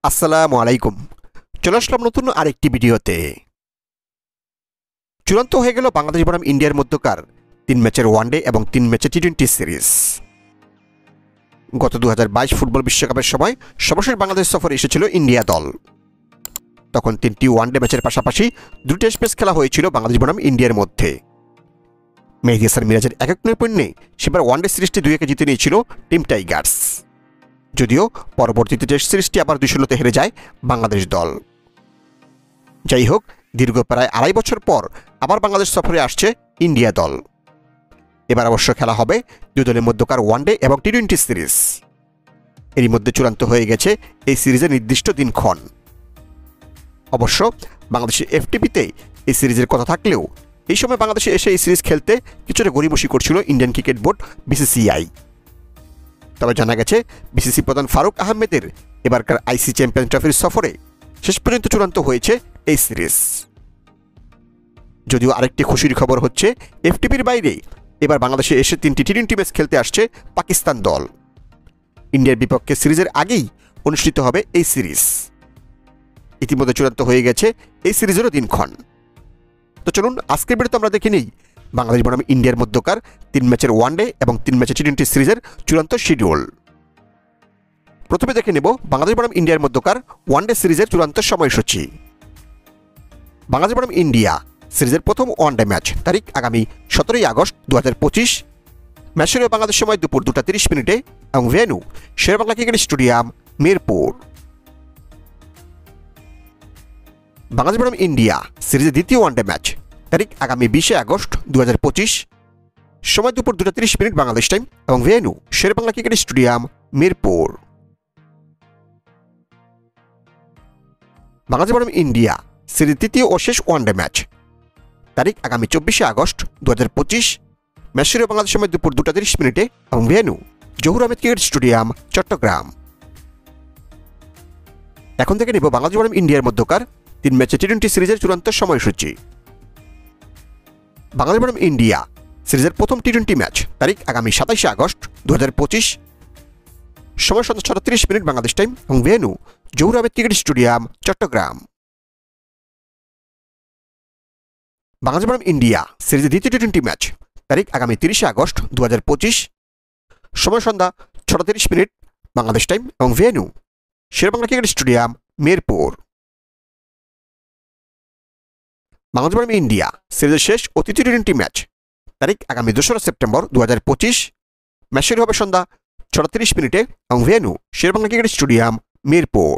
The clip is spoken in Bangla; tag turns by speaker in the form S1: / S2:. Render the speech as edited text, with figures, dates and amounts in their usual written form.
S1: আসসালামু আলাইকুম। চলে আসলাম নতুন আরেকটি ভিডিওতে। চূড়ান্ত হয়ে গেল বাংলাদেশ বনাম ইন্ডিয়ার মধ্যকার 3 ম্যাচের ওয়ানডে এবং 3 ম্যাচের টি-20 সিরিজ। গত 2022 ফুটবল বিশ্বকাপের সময় সর্বশেষ বাংলাদেশ সফরে এসেছিল ইন্ডিয়া দল। তখন 3টি ওয়ানডে ম্যাচের পাশাপাশি 2 টেস্ট ম্যাচ খেলা হয়েছিল বাংলাদেশ বনাম ইন্ডিয়ার মধ্যে। মেহেদী হাসান মিরাজের একক নৈপুণ্যে সেবার ওয়ানডে সিরিজটি 2-1 জিতে নিয়েছিল টিম টাইগার্স। যদিও পরবর্তীতে টেস্ট সিরিজটি আবার 2-0-তে হেরে যায় বাংলাদেশ দল। যাই হোক, দীর্ঘ প্রায় 2.5 বছর পর আবার বাংলাদেশ সফরে আসছে ইন্ডিয়া দল। এবার অবশ্য খেলা হবে দুই দলের মধ্যকার ওয়ানডে এবং টি-20 সিরিজ। এরই মধ্যে চূড়ান্ত হয়ে গেছে এই সিরিজের নির্দিষ্ট দিনক্ষণ। অবশ্য বাংলাদেশের এফটিপিতে এই সিরিজের কথা থাকলেও এই সময় বাংলাদেশে এসে এই সিরিজ খেলতে কিছুটা গড়িমসি করছিল ইন্ডিয়ান ক্রিকেট বোর্ড বিসিসিআই। তবে জানা গেছে বিসিসি প্রধান ফারুক আহমেদের এবারকার আইসি চ্যাম্পিয়ন্স ট্রফির সফরে শেষ পর্যন্ত চূড়ান্ত হয়েছে এই সিরিজ। যদিও আরেকটি খুশির খবর হচ্ছে এফটিপির বাইরে এবার বাংলাদেশে এসে 3টি টি-20 ম্যাচ খেলতে আসছে পাকিস্তান দল। ইন্ডিয়ার বিপক্ষে সিরিজের আগেই অনুষ্ঠিত হবে এই সিরিজ। ইতিমধ্যে চূড়ান্ত হয়ে গেছে এই সিরিজেরও দিনক্ষণ। তো চলুন আজকের ভিডিওতে আমরা দেখে নিই বাংলাদেশ বনাম ইন্ডিয়ার মধ্যকার 3 ম্যাচের ওয়ানডে এবং 3 ম্যাচের টি-20 সিরিজের চূড়ান্ত শিডিউল। প্রথমে দেখে নেব বাংলাদেশ বনাম ইন্ডিয়ার মধ্যকার ওয়ানডে সিরিজের চূড়ান্ত সময়সূচি। বাংলাদেশ বনাম ইন্ডিয়া সিরিজের প্রথম ওয়ানডে ম্যাচ তারিখ আগামী 17 আগস্ট 2025। ম্যাচ শুরু বাংলাদেশ সময় দুপুর 2:30 মিনিটে এবং venue Sher e Bangla cricket stadium, Mirpur. Bangladesh বনাম ইন্ডিয়া সিরিজের দ্বিতীয় ওয়ানডে ম্যাচ তারিখ আগামী 20 আগস্ট 2025, সময় দুপুর 2:30 মিনিট বাংলাদেশ টাইম এবং venue Sher e Bangla cricket stadium, Mirpur. Bangladesh বনাম ইন্ডিয়া সিরিজ তৃতীয় ও শেষ ওয়ানডে ম্যাচ তারিখ আগামী 24 আগস্ট 2025, ম্যাচ শুরু বাংলাদেশ সময় দুপুর 2:30 মিনিটে এবং venue Zahur Ahmed cricket stadium, Chattogram. এখন থেকে নেব বাংলাদেশ বনাম ইন্ডিয়ার মধ্যকার 3 ম্যাচের টি-20 সিরিজের চূড়ান্ত সময়সূচি। বাংলাদেশ বনাম ইন্ডিয়া সিরিজের প্রথম টি-20 ম্যাচ তারিখ আগামী 27 আগস্ট 2025, সময় সন্ধ্যা 6:30 মিনিট বাংলাদেশ টাইম এবং venue Zahur Ahmed cricket stadium, Chattogram. Bangladesh বনাম ইন্ডিয়া সিরিজের দ্বিতীয় টি-20 ম্যাচ তারিখ আগামী 30 আগস্ট 2025, সময় সন্ধ্যা 6:30 মিনিট বাংলাদেশ টাইম এবং venue Sher e Bangla cricket stadium, Mirpur. Bangladesh বনাম ইন্ডিয়া সিরিজের শেষ ও তৃতীয় টি-20 ম্যাচ তারিখ আগামী 2রা সেপ্টেম্বর 2025, ম্যাচ শুরু হবে সন্ধ্যা 6:30 মিনিটে এবং venue Sher e Bangla cricket stadium, Mirpur.